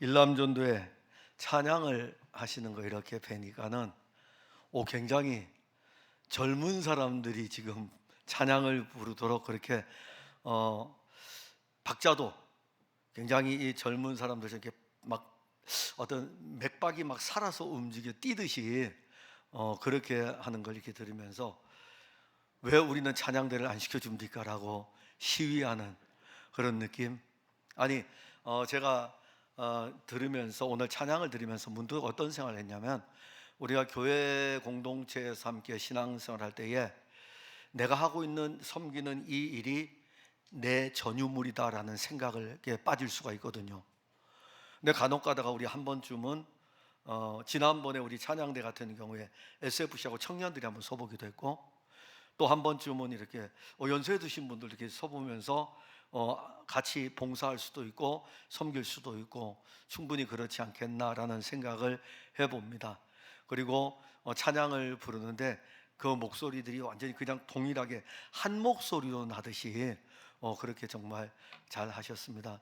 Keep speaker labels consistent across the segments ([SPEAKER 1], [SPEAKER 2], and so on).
[SPEAKER 1] 일남전도에 찬양을 하시는 거 이렇게 뵈니까는 굉장히 젊은 사람들이 지금 찬양을 부르도록 그렇게 박자도 굉장히 이 젊은 사람들 이렇게 막 어떤 맥박이 막 살아서 움직여 뛰듯이 그렇게 하는 걸 이렇게 들으면서 왜 우리는 찬양대를 안 시켜줍니까라고 시위하는 그런 느낌. 아니 제가 들으면서 오늘 찬양을 들으면서 문득 어떤 생각을 했냐면, 우리가 교회 공동체에서 함께 신앙생활 할 때에 내가 하고 있는 섬기는 이 일이 내 전유물이다라는 생각을 빠질 수가 있거든요. 근데 간혹 가다가 우리 한 번쯤은 지난번에 우리 찬양대 같은 경우에 SFC하고 청년들이 한번 서보기도 했고, 또 한 번쯤은 이렇게 연세 드신 분들 이렇게 서보면서 같이 봉사할 수도 있고 섬길 수도 있고 충분히 그렇지 않겠나라는 생각을 해봅니다. 그리고 찬양을 부르는데 그 목소리들이 완전히 그냥 동일하게 한 목소리로 나듯이 그렇게 정말 잘 하셨습니다.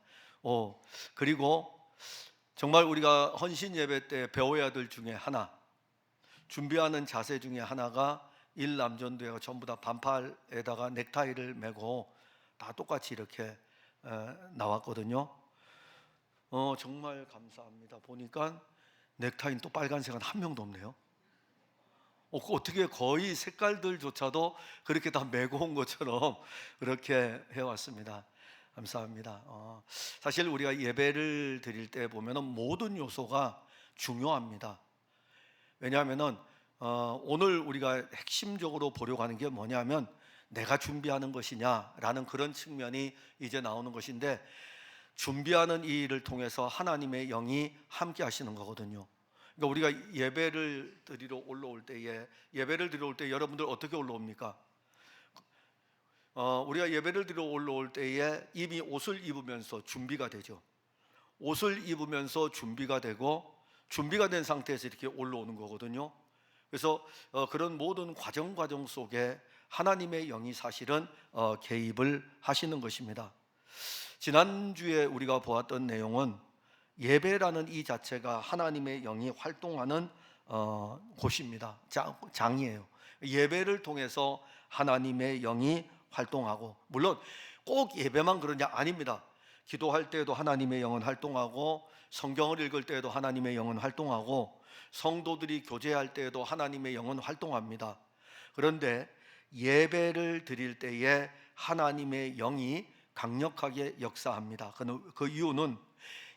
[SPEAKER 1] 그리고 정말 우리가 헌신 예배 때 배워야 될 중에 하나, 준비하는 자세 중에 하나가 일남전도회가 전부 다 반팔에다가 넥타이를 메고 다 똑같이 이렇게 나왔거든요. 정말 감사합니다. 보니까 넥타이는 또 빨간색은 한 명도 없네요. 어떻게 거의 색깔들조차도 그렇게 다 메고 온 것처럼 그렇게 해왔습니다. 감사합니다. 사실 우리가 예배를 드릴 때 보면은 모든 요소가 중요합니다. 왜냐하면은 오늘 우리가 핵심적으로 보려고 하는 게 뭐냐면 내가 준비하는 것이냐라는 그런 측면이 이제 나오는 것인데, 준비하는 이 일을 통해서 하나님의 영이 함께 하시는 거거든요. 그러니까 우리가 예배를 드리러 올라올 때에 여러분들 어떻게 올라옵니까? 우리가 예배를 드리러 올라올 때에 이미 옷을 입으면서 준비가 되죠. 옷을 입으면서 준비가 되고 준비가 된 상태에서 이렇게 올라오는 거거든요. 그래서 그런 모든 과정 속에 하나님의 영이 사실은 개입을 하시는 것입니다. 지난주에 우리가 보았던 내용은 예배라는 이 자체가 하나님의 영이 활동하는 곳입니다. 장이에요. 예배를 통해서 하나님의 영이 활동하고, 물론 꼭 예배만 그러냐? 아닙니다. 기도할 때에도 하나님의 영은 활동하고, 성경을 읽을 때에도 하나님의 영은 활동하고, 성도들이 교제할 때에도 하나님의 영은 활동합니다. 그런데 예배를 드릴 때에 하나님의 영이 강력하게 역사합니다. 그 이유는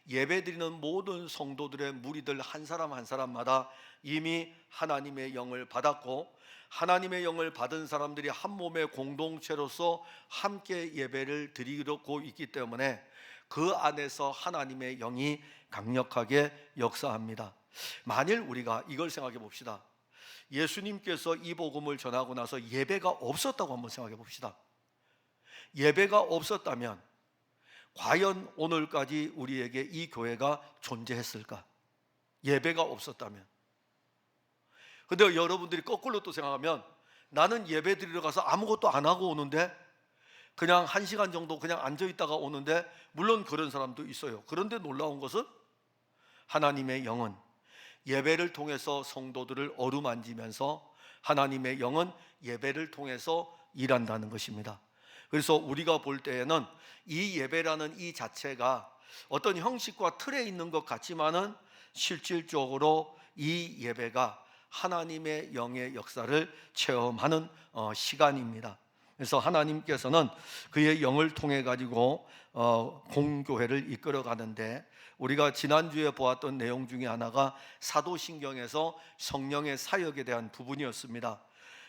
[SPEAKER 1] 예배드리는 모든 성도들의 무리들 한 사람 한 사람마다 이미 하나님의 영을 받았고, 하나님의 영을 받은 사람들이 한 몸의 공동체로서 함께 예배를 드리고 있기 때문에 그 안에서 하나님의 영이 강력하게 역사합니다. 만일 우리가 이걸 생각해 봅시다. 예수님께서 이 복음을 전하고 나서 예배가 없었다고 한번 생각해 봅시다. 예배가 없었다면 과연 오늘까지 우리에게 이 교회가 존재했을까? 예배가 없었다면. 근데 여러분들이 거꾸로 또 생각하면, 나는 예배 드리러 가서 아무것도 안 하고 오는데, 그냥 1시간 정도 그냥 앉아 있다가 오는데, 물론 그런 사람도 있어요. 그런데 놀라운 것은 하나님의 영은 예배를 통해서 성도들을 어루만지면서 하나님의 영은 예배를 통해서 일한다는 것입니다. 그래서 우리가 볼 때에는 이 예배라는 이 자체가 어떤 형식과 틀에 있는 것 같지만은 실질적으로 이 예배가 하나님의 영의 역사를 체험하는 시간입니다. 그래서 하나님께서는 그의 영을 통해 가지고 공교회를 이끌어 가는데, 우리가 지난주에 보았던 내용 중에 하나가 사도신경에서 성령의 사역에 대한 부분이었습니다.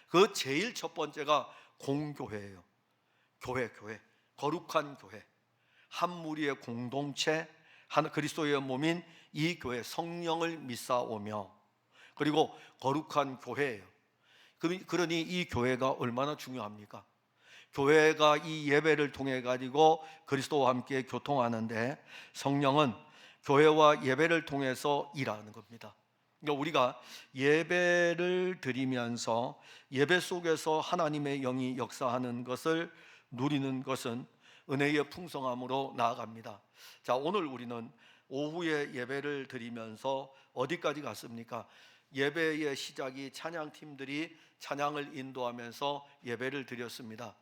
[SPEAKER 1] 그 제일 첫 번째가 공교회예요. 교회, 거룩한 교회, 한 무리의 공동체, 한 그리스도의 몸인 이 교회, 성령을 믿사오며, 그리고 거룩한 교회예요. 그러니 이 교회가 얼마나 중요합니까? 교회가 이 예배를 통해 가지고 그리스도와 함께 교통하는데, 성령은 교회와 예배를 통해서 일하는 겁니다. 그러니까 우리가 예배를 드리면서 예배 속에서 하나님의 영이 역사하는 것을 누리는 것은 은혜의 풍성함으로 나아갑니다. 자, 오늘 우리는 오후에 예배를 드리면서 어디까지 갔습니까? 예배의 시작이 찬양팀들이 찬양을 인도하면서 예배를 드렸습니다.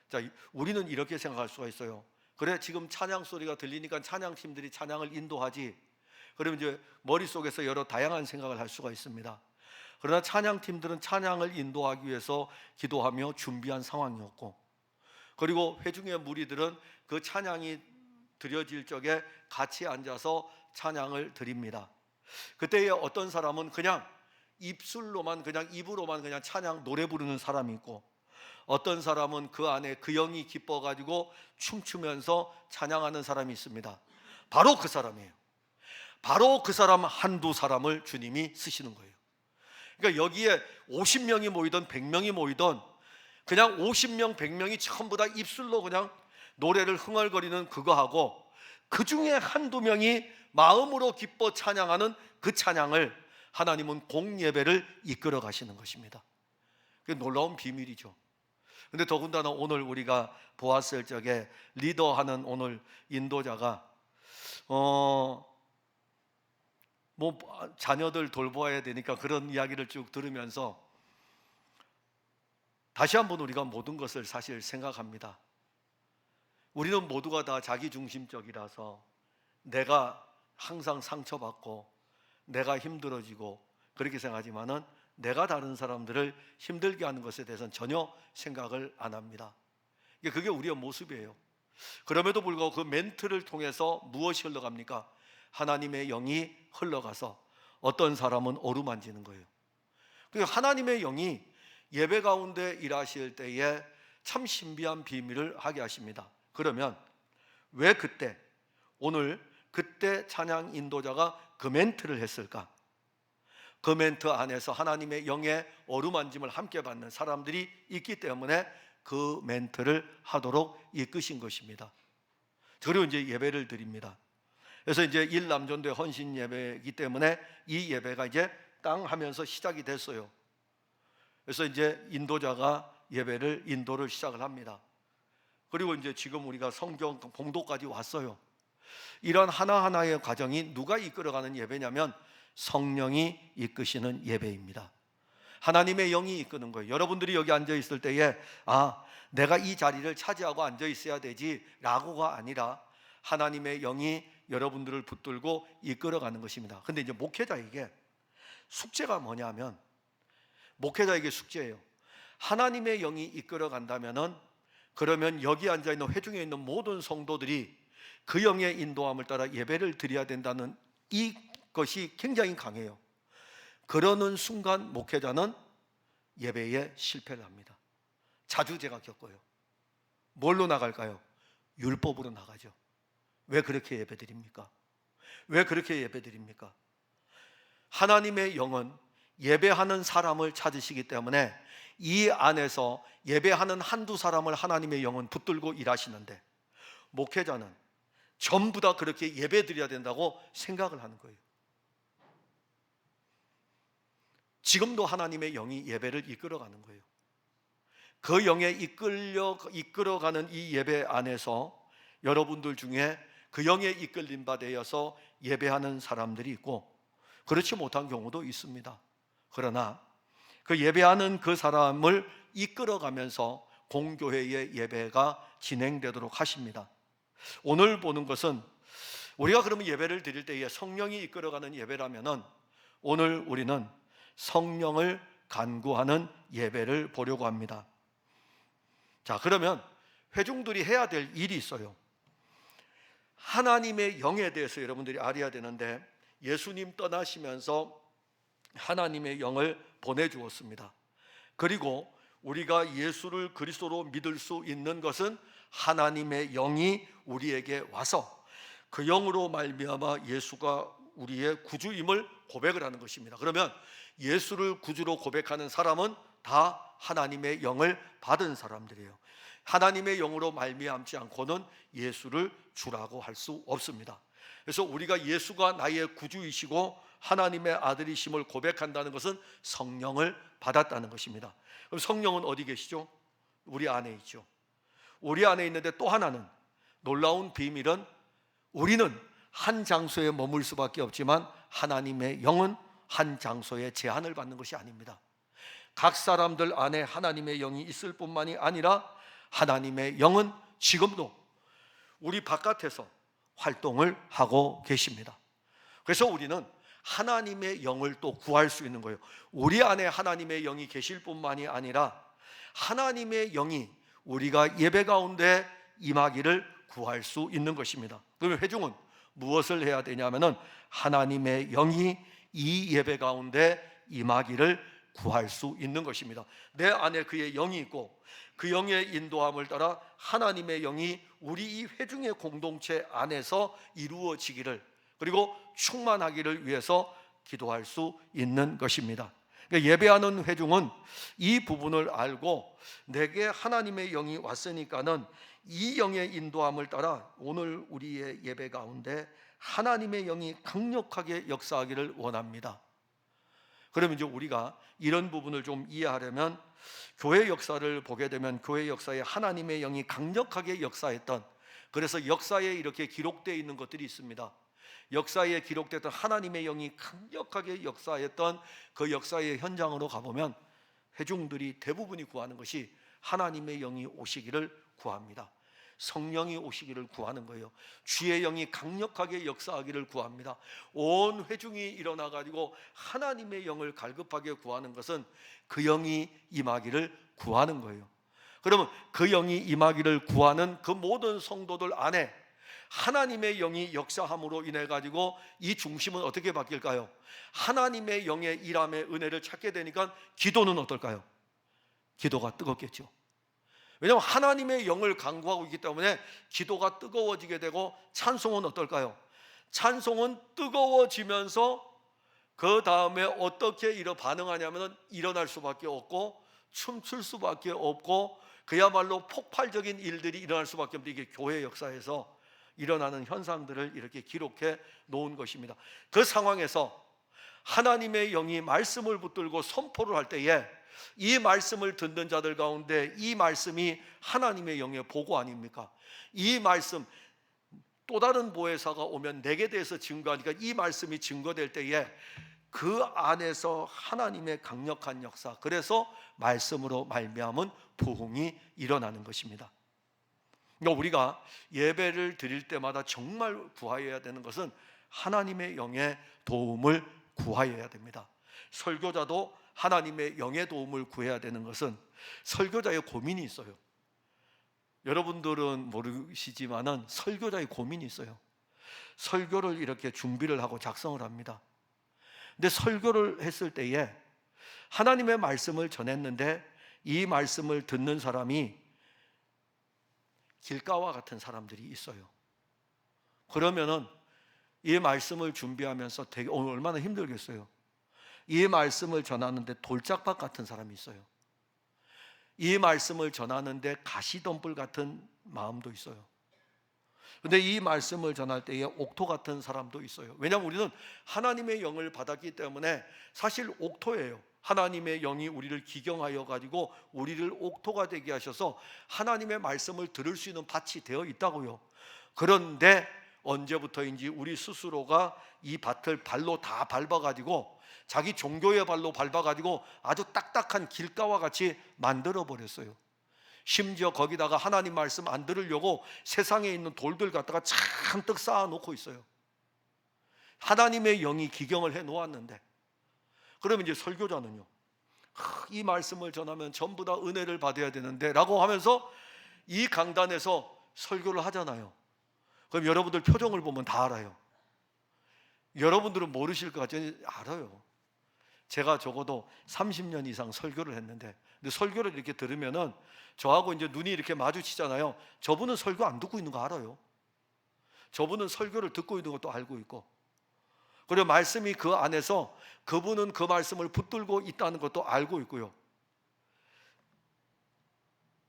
[SPEAKER 1] 자, 우리는 이렇게 생각할 수가 있어요. 그래, 지금 찬양 소리가 들리니까 찬양팀들이 찬양을 인도하지. 그러면 이제 머릿속에서 여러 다양한 생각을 할 수가 있습니다. 그러나 찬양팀들은 찬양을 인도하기 위해서 기도하며 준비한 상황이었고, 그리고 회중의 무리들은 그 찬양이 드려질 적에 같이 앉아서 찬양을 드립니다. 그때에 어떤 사람은 그냥 입술로만, 그냥 입으로만 그냥 찬양 노래 부르는 사람이 있고, 어떤 사람은 그 안에 그 영이 기뻐가지고 춤추면서 찬양하는 사람이 있습니다. 바로 그 사람이에요. 바로 그 사람 한두 사람을 주님이 쓰시는 거예요. 그러니까 여기에 50명이 모이든 100명이 모이든 그냥 50명, 100명이 전부 다 입술로 그냥 노래를 흥얼거리는 그거하고, 그 중에 한두 명이 마음으로 기뻐 찬양하는 그 찬양을 하나님은 공예배를 이끌어 가시는 것입니다. 그게 놀라운 비밀이죠. 근데 더군다나 오늘 우리가 보았을 적에 리더하는 오늘 인도자가 자녀들 돌보아야 되니까 그런 이야기를 쭉 들으면서 다시 한번 우리가 모든 것을 사실 생각합니다. 우리는 모두가 다 자기중심적이라서 내가 항상 상처받고 내가 힘들어지고 그렇게 생각하지만은 내가 다른 사람들을 힘들게 하는 것에 대해서는 전혀 생각을 안 합니다. 그게 우리의 모습이에요. 그럼에도 불구하고 그 멘트를 통해서 무엇이 흘러갑니까? 하나님의 영이 흘러가서 어떤 사람은 어루만지는 거예요. 하나님의 영이 예배 가운데 일하실 때에 참 신비한 비밀을 하게 하십니다. 그러면 왜 오늘 그때 찬양 인도자가 그 멘트를 했을까? 그 멘트 안에서 하나님의 영의 어루만짐을 함께 받는 사람들이 있기 때문에 그 멘트를 하도록 이끄신 것입니다. 그리고 이제 예배를 드립니다. 그래서 이제 일남전도의 헌신 예배이기 때문에 이 예배가 이제 땅 하면서 시작이 됐어요. 그래서 이제 인도자가 인도를 시작을 합니다. 그리고 이제 지금 우리가 성경 봉독까지 왔어요. 이런 하나하나의 과정이 누가 이끌어가는 예배냐면 성령이 이끄시는 예배입니다. 하나님의 영이 이끄는 거예요. 여러분들이 여기 앉아 있을 때에 내가 이 자리를 차지하고 앉아 있어야 되지 라고가 아니라 하나님의 영이 여러분들을 붙들고 이끌어가는 것입니다. 근데 이제 목회자에게 숙제가 뭐냐면, 목회자에게 숙제예요. 하나님의 영이 이끌어간다면은, 그러면 여기 앉아 있는 회중에 있는 모든 성도들이 그 영의 인도함을 따라 예배를 드려야 된다는 이것이 굉장히 강해요. 그러는 순간 목회자는 예배에 실패를 합니다. 자주 제가 겪어요. 뭘로 나갈까요? 율법으로 나가죠. 왜 그렇게 예배드립니까? 왜 그렇게 예배드립니까? 하나님의 영은 예배하는 사람을 찾으시기 때문에 이 안에서 예배하는 한두 사람을 하나님의 영은 붙들고 일하시는데, 목회자는 전부 다 그렇게 예배드려야 된다고 생각을 하는 거예요. 지금도 하나님의 영이 예배를 이끌어가는 거예요. 그 영에 이끌어가는 이 예배 안에서 여러분들 중에 그 영에 이끌림 받아서 예배하는 사람들이 있고, 그렇지 못한 경우도 있습니다. 그러나 그 예배하는 그 사람을 이끌어가면서 공교회의 예배가 진행되도록 하십니다. 오늘 보는 것은, 우리가 그러면 예배를 드릴 때에 성령이 이끌어가는 예배라면은 오늘 우리는 성령을 간구하는 예배를 보려고 합니다. 자, 그러면 회중들이 해야 될 일이 있어요. 하나님의 영에 대해서 여러분들이 알아야 되는데, 예수님 떠나시면서 하나님의 영을 보내주었습니다. 그리고 우리가 예수를 그리스도로 믿을 수 있는 것은 하나님의 영이 우리에게 와서 그 영으로 말미암아 예수가 우리의 구주임을 고백을 하는 것입니다. 그러면 예수를 구주로 고백하는 사람은 다 하나님의 영을 받은 사람들이에요. 하나님의 영으로 말미암지 않고는 예수를 주라고 할 수 없습니다. 그래서 우리가 예수가 나의 구주이시고 하나님의 아들이심을 고백한다는 것은 성령을 받았다는 것입니다. 그럼 성령은 어디 계시죠? 우리 안에 있죠. 우리 안에 있는데 또 하나는, 놀라운 비밀은 우리는 한 장소에 머물 수밖에 없지만 하나님의 영은 한 장소에 제한을 받는 것이 아닙니다. 각 사람들 안에 하나님의 영이 있을 뿐만이 아니라 하나님의 영은 지금도 우리 바깥에서 활동을 하고 계십니다. 그래서 우리는 하나님의 영을 또 구할 수 있는 거예요. 우리 안에 하나님의 영이 계실 뿐만이 아니라 하나님의 영이 우리가 예배 가운데 임하기를 구할 수 있는 것입니다. 그러면 회중은 무엇을 해야 되냐면은 하나님의 영이 이 예배 가운데 임하기를 구할 수 있는 것입니다. 내 안에 그의 영이 있고 그 영의 인도함을 따라 하나님의 영이 우리 이 회중의 공동체 안에서 이루어지기를, 그리고 충만하기를 위해서 기도할 수 있는 것입니다. 그러니까 예배하는 회중은 이 부분을 알고 내게 하나님의 영이 왔으니까는 이 영의 인도함을 따라 오늘 우리의 예배 가운데 하나님의 영이 강력하게 역사하기를 원합니다. 그러면 이제 우리가 이런 부분을 좀 이해하려면 교회 역사를 보게 되면 교회 역사에 하나님의 영이 강력하게 역사했던, 그래서 역사에 이렇게 기록되어 있는 것들이 있습니다. 역사에 기록됐던 하나님의 영이 강력하게 역사했던 그 역사의 현장으로 가보면 회중들이 대부분이 구하는 것이 하나님의 영이 오시기를 구합니다. 성령이 오시기를 구하는 거예요. 주의 영이 강력하게 역사하기를 구합니다. 온 회중이 일어나 가지고 하나님의 영을 갈급하게 구하는 것은 그 영이 임하기를 구하는 거예요. 그러면 그 영이 임하기를 구하는 그 모든 성도들 안에 하나님의 영이 역사함으로 인해 가지고 이 중심은 어떻게 바뀔까요? 하나님의 영의 일함의 은혜를 찾게 되니까 기도는 어떨까요? 기도가 뜨겁겠죠. 왜냐하면 하나님의 영을 강구하고 있기 때문에 기도가 뜨거워지게 되고, 찬송은 어떨까요? 찬송은 뜨거워지면서 그 다음에 어떻게 반응하냐면 일어날 수밖에 없고 춤출 수밖에 없고 그야말로 폭발적인 일들이 일어날 수밖에 없는데, 이게 교회 역사에서 일어나는 현상들을 이렇게 기록해 놓은 것입니다. 그 상황에서 하나님의 영이 말씀을 붙들고 선포를 할 때에 이 말씀을 듣는 자들 가운데 이 말씀이 하나님의 영의 보고 아닙니까? 이 말씀, 또 다른 보혜사가 오면 내게 대해서 증거하니까 이 말씀이 증거될 때에 그 안에서 하나님의 강력한 역사, 그래서 말씀으로 말미암은 부흥이 일어나는 것입니다. 그러니까 우리가 예배를 드릴 때마다 정말 구하여야 되는 것은 하나님의 영의 도움을 구하여야 됩니다. 설교자도 하나님의 영의 도움을 구해야 되는 것은 설교자의 고민이 있어요. 여러분들은 모르시지만은 설교자의 고민이 있어요. 설교를 이렇게 준비를 하고 작성을 합니다. 근데 설교를 했을 때에 하나님의 말씀을 전했는데 이 말씀을 듣는 사람이 길가와 같은 사람들이 있어요. 그러면은 이 말씀을 준비하면서 되게 얼마나 힘들겠어요. 이 말씀을 전하는데 돌짝밭 같은 사람이 있어요. 이 말씀을 전하는데 가시덤불 같은 마음도 있어요. 근데 이 말씀을 전할 때에 옥토 같은 사람도 있어요. 왜냐하면 우리는 하나님의 영을 받았기 때문에 사실 옥토예요. 하나님의 영이 우리를 기경하여 가지고 우리를 옥토가 되게 하셔서 하나님의 말씀을 들을 수 있는 밭이 되어 있다고요. 그런데 언제부터인지 우리 스스로가 이 밭을 발로 다 밟아가지고 자기 종교의 발로 밟아가지고 아주 딱딱한 길가와 같이 만들어버렸어요. 심지어 거기다가 하나님 말씀 안 들으려고 세상에 있는 돌들 갖다가 잔뜩 쌓아놓고 있어요. 하나님의 영이 기경을 해놓았는데, 그러면 이제 설교자는요, 이 말씀을 전하면 전부 다 은혜를 받아야 되는데 라고 하면서 이 강단에서 설교를 하잖아요. 그럼 여러분들 표정을 보면 다 알아요. 여러분들은 모르실 것 같지만 알아요. 제가 적어도 30년 이상 설교를 했는데, 근데 설교를 이렇게 들으면은 저하고 이제 눈이 이렇게 마주치잖아요. 저분은 설교 안 듣고 있는 거 알아요. 저분은 설교를 듣고 있는 것도 알고 있고, 그리고 말씀이 그 안에서 그분은 그 말씀을 붙들고 있다는 것도 알고 있고요.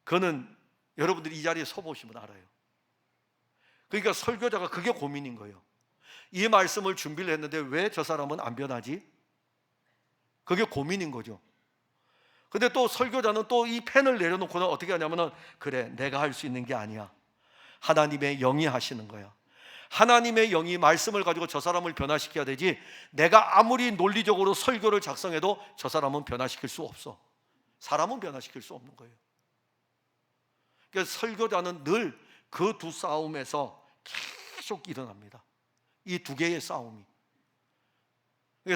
[SPEAKER 1] 그는 여러분들이 이 자리에 서 보시면 알아요. 그러니까 설교자가 그게 고민인 거예요. 이 말씀을 준비를 했는데 왜 저 사람은 안 변하지? 그게 고민인 거죠. 근데 또 설교자는 또 이 펜을 내려놓고는 어떻게 하냐면은, 그래, 내가 할 수 있는 게 아니야. 하나님의 영이 하시는 거야. 하나님의 영이 말씀을 가지고 저 사람을 변화시켜야 되지, 내가 아무리 논리적으로 설교를 작성해도 저 사람은 변화시킬 수 없어. 사람은 변화시킬 수 없는 거예요. 그래서 설교자는 늘 그 두 싸움에서 계속 일어납니다. 이 두 개의 싸움이.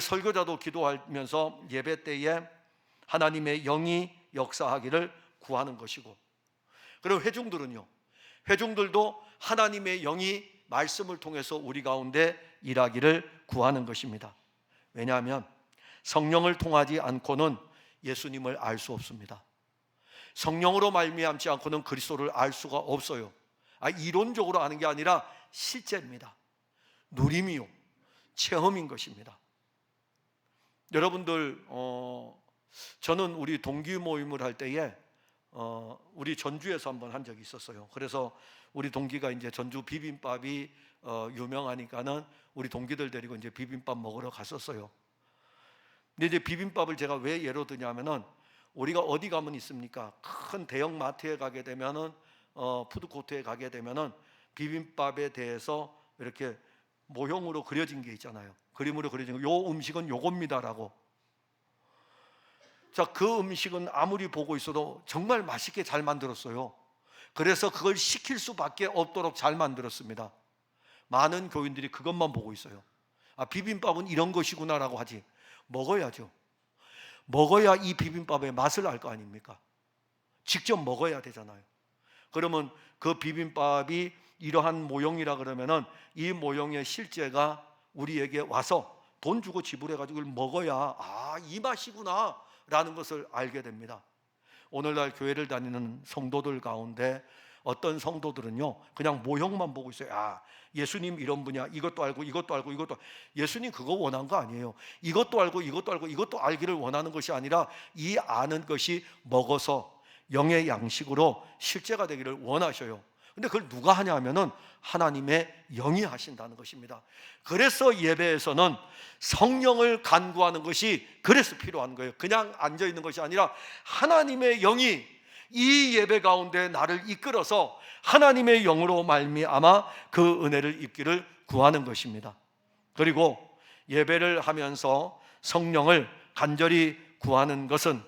[SPEAKER 1] 설교자도 기도하면서 예배 때에 하나님의 영이 역사하기를 구하는 것이고, 그리고 회중들은요, 회중들도 하나님의 영이 말씀을 통해서 우리 가운데 일하기를 구하는 것입니다. 왜냐하면 성령을 통하지 않고는 예수님을 알 수 없습니다. 성령으로 말미암지 않고는 그리스도를 알 수가 없어요. 이론적으로 아는 게 아니라 실제입니다. 누림이요, 체험인 것입니다. 여러분들, 저는 우리 동기 모임을 할 때에 우리 전주에서 한번 한 적이 있었어요. 그래서 우리 동기가 이제 전주 비빔밥이 유명하니까는 우리 동기들 데리고 이제 비빔밥 먹으러 갔었어요. 근데 이제 비빔밥을 제가 왜 예로 드냐면은, 우리가 어디 가면 있습니까? 큰 대형 마트에 가게 되면은, 푸드코트에 가게 되면은 비빔밥에 대해서 이렇게 모형으로 그려진 게 있잖아요. 그림으로 그려진 거, 요 음식은 요겁니다라고. 자, 그 음식은 아무리 보고 있어도 정말 맛있게 잘 만들었어요. 그래서 그걸 시킬 수밖에 없도록 잘 만들었습니다. 많은 교인들이 그것만 보고 있어요. 비빔밥은 이런 것이구나라고 하지, 먹어야죠. 먹어야 이 비빔밥의 맛을 알 거 아닙니까? 직접 먹어야 되잖아요. 그러면 그 비빔밥이 이러한 모형이라 그러면은 이 모형의 실제가 우리에게 와서 돈 주고 지불해가지고 이걸 먹어야 이 맛이구나 라는 것을 알게 됩니다. 오늘날 교회를 다니는 성도들 가운데 어떤 성도들은요, 그냥 모형만 보고 있어요. 예수님 이런 분이야, 이것도 알고 이것도 알고 이것도. 예수님 그거 원한 거 아니에요. 이것도 알고 이것도 알고 이것도 알기를 원하는 것이 아니라, 이 아는 것이 먹어서 영의 양식으로 실제가 되기를 원하셔요. 근데 그걸 누가 하냐 하면은 하나님의 영이 하신다는 것입니다. 그래서 예배에서는 성령을 간구하는 것이 그래서 필요한 거예요. 그냥 앉아 있는 것이 아니라 하나님의 영이 이 예배 가운데 나를 이끌어서 하나님의 영으로 말미암아 그 은혜를 입기를 구하는 것입니다. 그리고 예배를 하면서 성령을 간절히 구하는 것은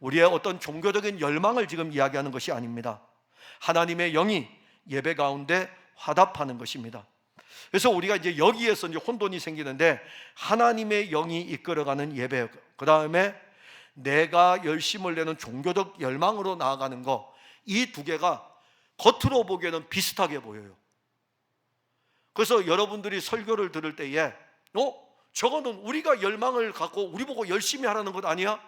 [SPEAKER 1] 우리의 어떤 종교적인 열망을 지금 이야기하는 것이 아닙니다. 하나님의 영이 예배 가운데 화답하는 것입니다. 그래서 우리가 이제 여기에서 이제 혼돈이 생기는데, 하나님의 영이 이끌어가는 예배, 그 다음에 내가 열심을 내는 종교적 열망으로 나아가는 것, 이 두 개가 겉으로 보기에는 비슷하게 보여요. 그래서 여러분들이 설교를 들을 때에 저거는 우리가 열망을 갖고 우리 보고 열심히 하라는 것 아니야?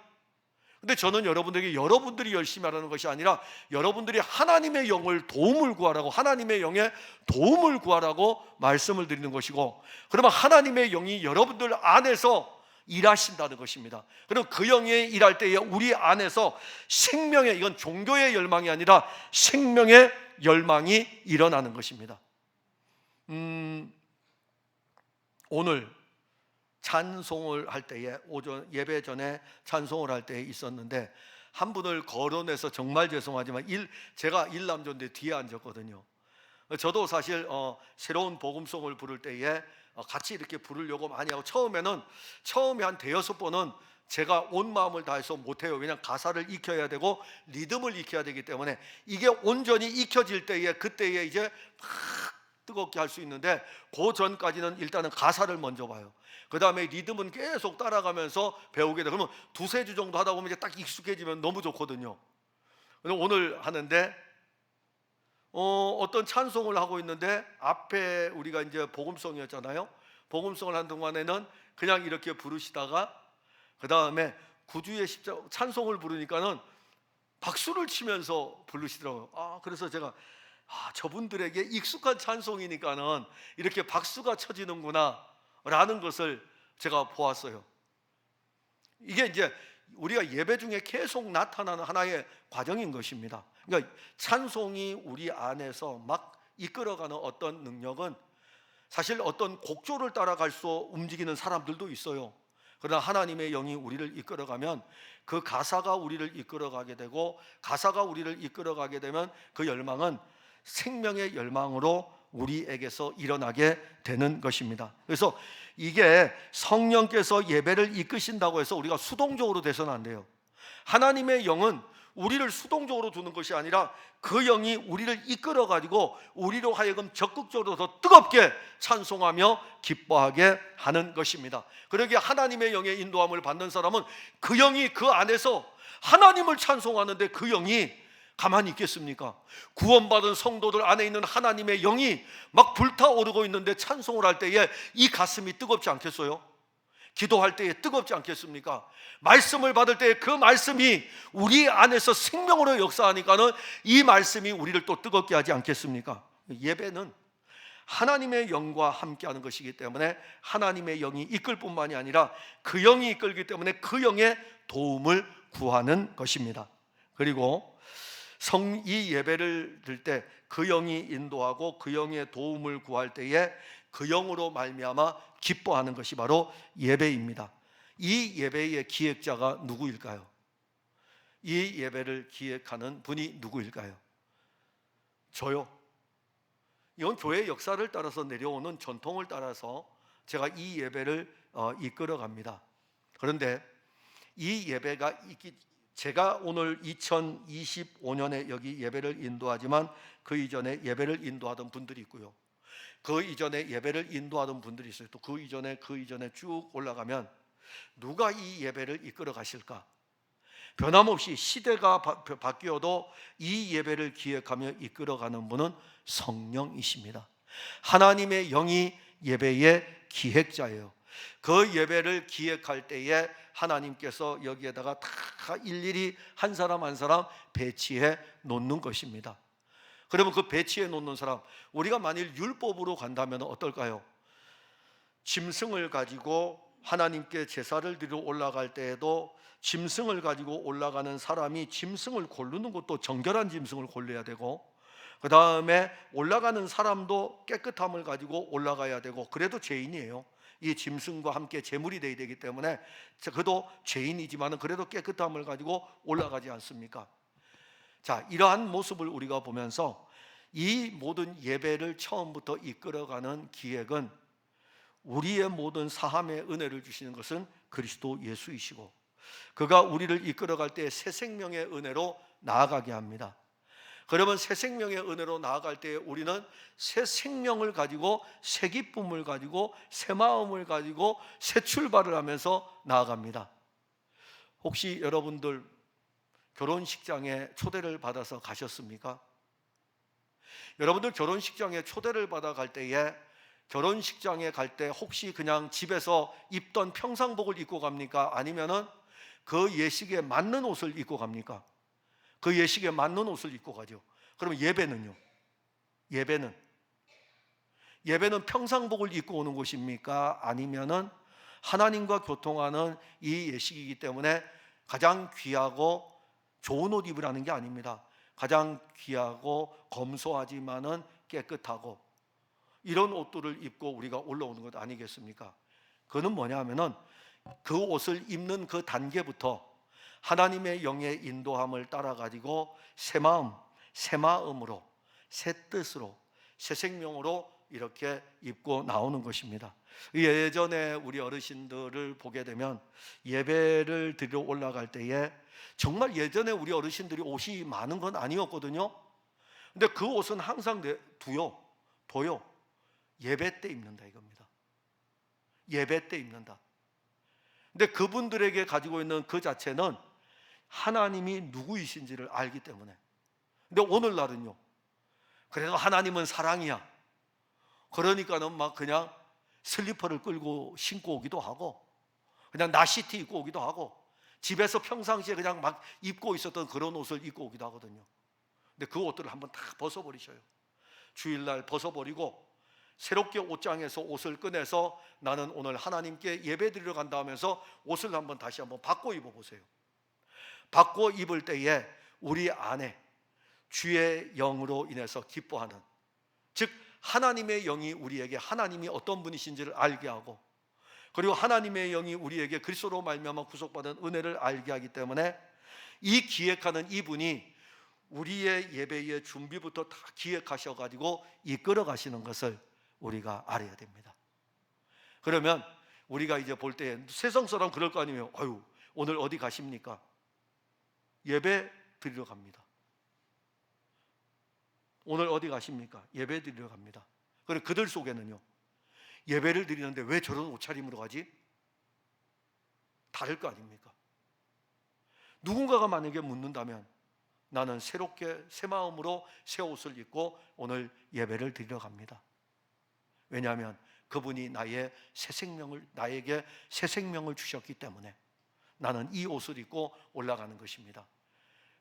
[SPEAKER 1] 근데 저는 여러분들에게 여러분들이 열심히 하라는 것이 아니라, 여러분들이 하나님의 영을 도움을 구하라고, 하나님의 영의 도움을 구하라고 말씀을 드리는 것이고, 그러면 하나님의 영이 여러분들 안에서 일하신다는 것입니다. 그럼 그 영이 일할 때에 우리 안에서 생명의, 이건 종교의 열망이 아니라 생명의 열망이 일어나는 것입니다. 오늘 찬송을 할 때에, 오전 예배 전에 찬송을 할 때에 있었는데, 한 분을 거론해서 정말 죄송하지만 제가 일남조인데 뒤에 앉았거든요. 저도 사실 새로운 복음송을 부를 때에 같이 이렇게 부르려고 많이 하고, 처음에 한 대여섯 번은 제가 온 마음을 다해서 못해요. 왜냐하면 가사를 익혀야 되고 리듬을 익혀야 되기 때문에, 이게 온전히 익혀질 때에, 그때에 이제 막 뜨겁게 할 수 있는데, 그 전까지는 일단은 가사를 먼저 봐요. 그 다음에 리듬은 계속 따라가면서 배우게 돼. 그러면 두세 주 정도 하다 보면 이제 딱 익숙해지면 너무 좋거든요. 오늘 하는데 어떤 찬송을 하고 있는데, 앞에 우리가 이제 복음송이었잖아요. 복음송을 하는 동안에는 그냥 이렇게 부르시다가, 그 다음에 구주의 십자가 찬송을 부르니까는 박수를 치면서 부르시더라고요. 그래서 제가 저분들에게 익숙한 찬송이니까는 이렇게 박수가 쳐지는구나 라는 것을 제가 보았어요. 이게 이제 우리가 예배 중에 계속 나타나는 하나의 과정인 것입니다. 그러니까 찬송이 우리 안에서 막 이끌어가는 어떤 능력은, 사실 어떤 곡조를 따라갈 수 움직이는 사람들도 있어요. 그러나 하나님의 영이 우리를 이끌어가면 그 가사가 우리를 이끌어가게 되고, 가사가 우리를 이끌어가게 되면 그 열망은 생명의 열망으로 우리에게서 일어나게 되는 것입니다. 그래서 이게 성령께서 예배를 이끄신다고 해서 우리가 수동적으로 돼서는 안 돼요. 하나님의 영은 우리를 수동적으로 두는 것이 아니라 그 영이 우리를 이끌어 가지고 우리로 하여금 적극적으로 더 뜨겁게 찬송하며 기뻐하게 하는 것입니다. 그러기에 하나님의 영의 인도함을 받는 사람은 그 영이 그 안에서 하나님을 찬송하는데 그 영이 가만히 있겠습니까? 구원받은 성도들 안에 있는 하나님의 영이 막 불타오르고 있는데 찬송을 할 때에 이 가슴이 뜨겁지 않겠어요? 기도할 때에 뜨겁지 않겠습니까? 말씀을 받을 때에 그 말씀이 우리 안에서 생명으로 역사하니까는 이 말씀이 우리를 또 뜨겁게 하지 않겠습니까? 예배는 하나님의 영과 함께하는 것이기 때문에 하나님의 영이 이끌 뿐만이 아니라 그 영이 이끌기 때문에 그 영의 도움을 구하는 것입니다. 그리고 이 예배를 드릴 때 그 영이 인도하고 그 영의 도움을 구할 때에 그 영으로 말미암아 기뻐하는 것이 바로 예배입니다. 이 예배의 기획자가 누구일까요? 이 예배를 기획하는 분이 누구일까요? 저요. 이건 교회의 역사를 따라서 내려오는 전통을 따라서 제가 이 예배를 이끌어 갑니다. 그런데 이 예배가 제가 오늘 2025년에 여기 예배를 인도하지만 그 이전에 예배를 인도하던 분들이 있고요. 그 이전에 예배를 인도하던 분들이 있어요. 또 그 이전에 쭉 올라가면 누가 이 예배를 이끌어 가실까? 변함없이 시대가 바뀌어도 이 예배를 기획하며 이끌어가는 분은 성령이십니다. 하나님의 영이 예배의 기획자예요. 그 예배를 기획할 때에 하나님께서 여기에다가 다 일일이 한 사람 한 사람 배치해 놓는 것입니다. 그러면 그 배치해 놓는 사람, 우리가 만일 율법으로 간다면 어떨까요? 짐승을 가지고 하나님께 제사를 드리러 올라갈 때에도 짐승을 가지고 올라가는 사람이 짐승을 고르는 것도 정결한 짐승을 골라야 되고, 그 다음에 올라가는 사람도 깨끗함을 가지고 올라가야 되고, 그래도 죄인이에요. 이 짐승과 함께 제물이 되어야 되기 때문에 그도 죄인이지만 그래도 깨끗함을 가지고 올라가지 않습니까? 자, 이러한 모습을 우리가 보면서 이 모든 예배를 처음부터 이끌어가는 기획은 우리의 모든 사함의 은혜를 주시는 것은 그리스도 예수이시고, 그가 우리를 이끌어갈 때 새 생명의 은혜로 나아가게 합니다. 그러면 새 생명의 은혜로 나아갈 때 우리는 새 생명을 가지고 새 기쁨을 가지고 새 마음을 가지고 새 출발을 하면서 나아갑니다. 혹시 여러분들 결혼식장에 초대를 받아서 가셨습니까? 여러분들 결혼식장에 초대를 받아 갈 때에 결혼식장에 갈 때 혹시 그냥 집에서 입던 평상복을 입고 갑니까? 아니면은 그 예식에 맞는 옷을 입고 갑니까? 그 예식에 맞는 옷을 입고 가죠. 그러면 예배는요? 예배는 평상복을 입고 오는 것입니까? 아니면은 하나님과 교통하는 이 예식이기 때문에 가장 귀하고 좋은 옷 입으라는 게 아닙니다. 가장 귀하고 검소하지만은 깨끗하고 이런 옷들을 입고 우리가 올라오는 것 아니겠습니까? 그는 뭐냐 하면은 그 옷을 입는 그 단계부터 하나님의 영의 인도함을 따라 가지고 새 마음으로 새 뜻으로 새 생명으로 이렇게 입고 나오는 것입니다. 예전에 우리 어르신들을 보게 되면 예배를 드리러 올라갈 때에 정말 예전에 우리 어르신들이 옷이 많은 건 아니었거든요. 근데 그 옷은 항상 도요. 예배 때 입는다 이겁니다. 예배 때 입는다. 근데 그분들에게 가지고 있는 그 자체는 하나님이 누구이신지를 알기 때문에. 근데 오늘날은요, 그래도 하나님은 사랑이야. 그러니까는 막 그냥 슬리퍼를 끌고 신고 오기도 하고, 그냥 나시티 입고 오기도 하고, 집에서 평상시에 그냥 막 입고 있었던 그런 옷을 입고 오기도 하거든요. 근데 그 옷들을 한번 다 벗어버리셔요. 주일날 벗어버리고 새롭게 옷장에서 옷을 꺼내서 나는 오늘 하나님께 예배 드리러 간다 하면서 옷을 다시 한번 바꿔 입어보세요. 바꿔 입을 때에 우리 안에 주의 영으로 인해서 기뻐하는, 즉 하나님의 영이 우리에게 하나님이 어떤 분이신지를 알게 하고, 그리고 하나님의 영이 우리에게 그리스도로 말미암아 구속받은 은혜를 알게 하기 때문에 이 기획하는 이분이 우리의 예배의 준비부터 다 기획하셔가지고 이끌어 가시는 것을 우리가 알아야 됩니다. 그러면 우리가 이제 볼 때 세상 사람 그럴 거 아니에요. 아유, 오늘 어디 가십니까? 예배 드리러 갑니다. 오늘 어디 가십니까? 예배 드리러 갑니다. 그럼 그들 속에는요, 예배를 드리는데 왜 저런 옷차림으로 가지? 다를 거 아닙니까? 누군가가 만약에 묻는다면 나는 새롭게 새 마음으로 새 옷을 입고 오늘 예배를 드리러 갑니다. 왜냐하면 그분이 나에게 새 생명을 주셨기 때문에 나는 이 옷을 입고 올라가는 것입니다.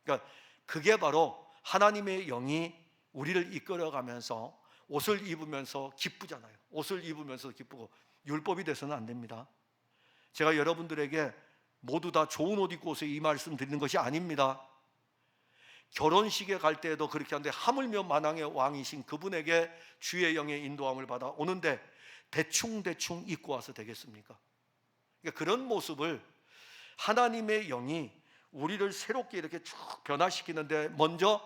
[SPEAKER 1] 그러니까 그게 바로 하나님의 영이 우리를 이끌어가면서 옷을 입으면서 기쁘잖아요. 옷을 입으면서 기쁘고 율법이 돼서는 안 됩니다. 제가 여러분들에게 모두 다 좋은 옷 입고 오세요 이 말씀 드리는 것이 아닙니다. 결혼식에 갈 때에도 그렇게 하는데 하물며 만왕의 왕이신 그분에게 주의 영의 인도함을 받아 오는데 대충 입고 와서 되겠습니까? 그러니까 그런 모습을 하나님의 영이 우리를 새롭게 이렇게 쭉 변화시키는데 먼저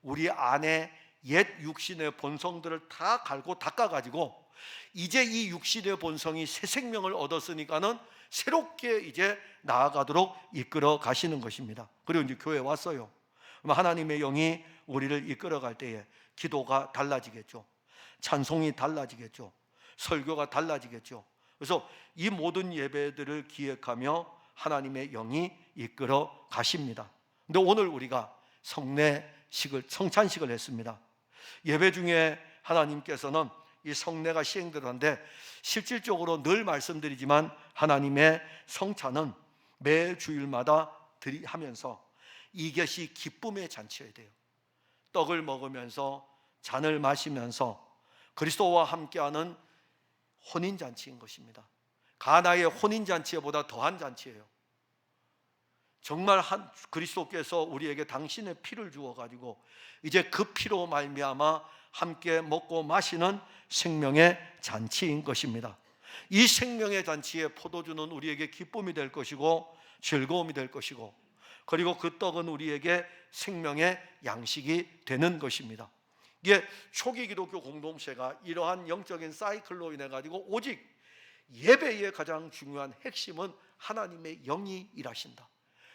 [SPEAKER 1] 우리 안에 옛 육신의 본성들을 다 갈고 닦아가지고 이제 이 육신의 본성이 새 생명을 얻었으니까는 새롭게 이제 나아가도록 이끌어 가시는 것입니다. 그리고 이제 교회에 왔어요. 그럼 하나님의 영이 우리를 이끌어 갈 때에 기도가 달라지겠죠. 찬송이 달라지겠죠. 설교가 달라지겠죠. 그래서 이 모든 예배들을 기획하며 하나님의 영이 이끌어 가십니다. 근데 오늘 우리가 성찬식을 했습니다. 예배 중에 하나님께서는 이 성례가 시행되는데 실질적으로 늘 말씀드리지만 하나님의 성찬은 매 주일마다 하면서 이것이 기쁨의 잔치여야 돼요. 떡을 먹으면서 잔을 마시면서 그리스도와 함께하는 혼인잔치인 것입니다. 가나의 혼인잔치보다 더한 잔치예요. 정말 그리스도께서 우리에게 당신의 피를 주어가지고 이제 그 피로 말미암아 함께 먹고 마시는 생명의 잔치인 것입니다. 이 생명의 잔치에 포도주는 우리에게 기쁨이 될 것이고 즐거움이 될 것이고 그리고 그 떡은 우리에게 생명의 양식이 되는 것입니다. 이게 초기 기독교 공동체가 이러한 영적인 사이클로 인해 가지고 오직 예배의 가장 중요한 핵심은 하나님의 영이 일하신다.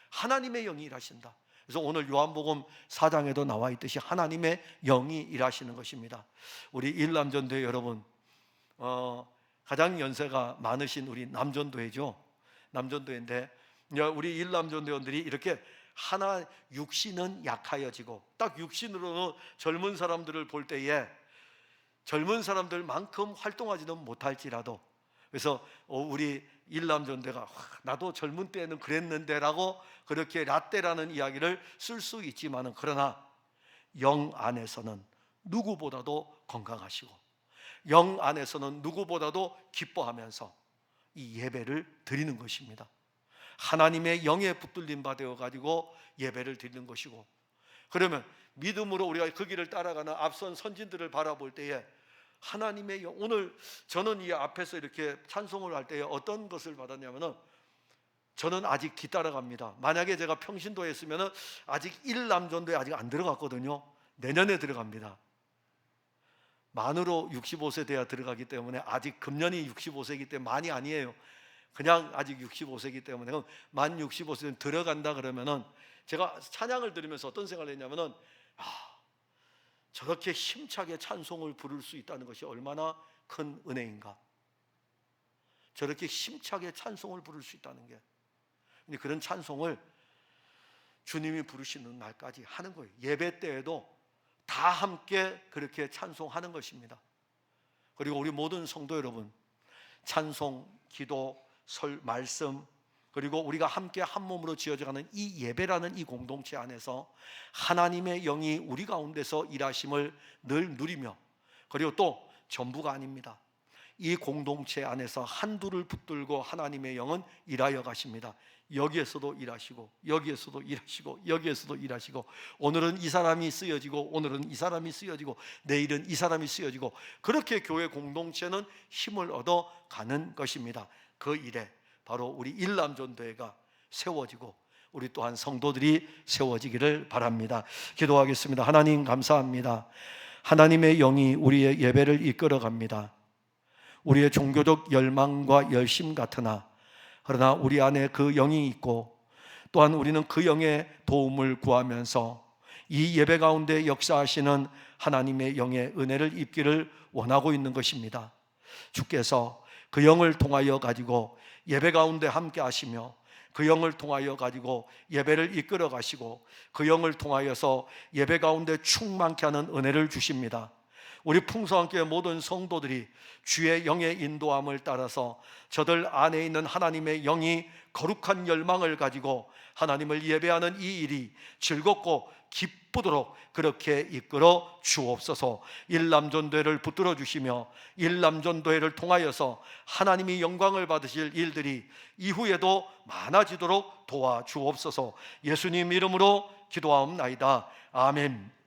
[SPEAKER 1] 하나님의 영이 일하신다. 그래서 오늘 요한복음 4장에도 나와 있듯이 하나님의 영이 일하시는 것입니다. 우리 일남전도회 여러분, 가장 연세가 많으신 우리 남전도회죠. 남전도회인데 우리 일남전도회원들이 이렇게 하나 육신은 약하여지고 딱 육신으로는 젊은 사람들을 볼 때에 젊은 사람들만큼 활동하지는 못할지라도 그래서 우리 일남전대가 나도 젊은 때는 그랬는데 라고 그렇게 라떼라는 이야기를 쓸 수 있지만은 그러나 영 안에서는 누구보다도 건강하시고 영 안에서는 누구보다도 기뻐하면서 이 예배를 드리는 것입니다. 하나님의 영에 붙들림 받아 가지고 예배를 드리는 것이고 그러면 믿음으로 우리가 그 길을 따라가는 앞선 선진들을 바라볼 때에 하나님의 영, 오늘 저는 이 앞에서 이렇게 찬송을 할 때에 어떤 것을 받았냐면은 저는 아직 뒤따라갑니다. 만약에 제가 평신도에 했으면은 아직 1남전도에 아직 안 들어갔거든요. 내년에 들어갑니다. 만으로 65세 돼야 들어가기 때문에 아직 금년이 65세이기 때문에 많이 아니에요. 그냥 아직 65세이기 때문에 만 65세는 들어간다 그러면은 제가 찬양을 들으면서 어떤 생각을 했냐면은 저렇게 힘차게 찬송을 부를 수 있다는 것이 얼마나 큰 은혜인가. 저렇게 힘차게 찬송을 부를 수 있다는 게. 근데 그런 찬송을 주님이 부르시는 날까지 하는 거예요. 예배 때에도 다 함께 그렇게 찬송하는 것입니다. 그리고 우리 모든 성도 여러분, 찬송, 기도, 말씀 그리고 우리가 함께 한 몸으로 지어져가는 이 예배라는 이 공동체 안에서 하나님의 영이 우리 가운데서 일하심을 늘 누리며 그리고 또 전부가 아닙니다. 이 공동체 안에서 한두를 붙들고 하나님의 영은 일하여 가십니다. 여기에서도 일하시고 여기에서도 일하시고 여기에서도 일하시고 오늘은 이 사람이 쓰여지고 오늘은 이 사람이 쓰여지고 내일은 이 사람이 쓰여지고 그렇게 교회 공동체는 힘을 얻어 가는 것입니다. 그 일에 바로 우리 일남전도회가 세워지고 우리 또한 성도들이 세워지기를 바랍니다. 기도하겠습니다. 하나님 감사합니다. 하나님의 영이 우리의 예배를 이끌어갑니다. 우리의 종교적 열망과 열심 같으나 그러나 우리 안에 그 영이 있고 또한 우리는 그 영의 도움을 구하면서 이 예배 가운데 역사하시는 하나님의 영의 은혜를 입기를 원하고 있는 것입니다. 주께서 그 영을 통하여 가지고 예배 가운데 함께 하시며 그 영을 통하여 가지고 예배를 이끌어 가시고 그 영을 통하여서 예배 가운데 충만케 하는 은혜를 주십니다. 우리 풍성한교회 모든 성도들이 주의 영의 인도함을 따라서 저들 안에 있는 하나님의 영이 거룩한 열망을 가지고 하나님을 예배하는 이 일이 즐겁고 기쁘도록 그렇게 이끌어 주옵소서. 일남전도회를 붙들어 주시며 일남전도회를 통하여서 하나님이 영광을 받으실 일들이 이후에도 많아지도록 도와주옵소서. 예수님 이름으로 기도하옵나이다. 아멘.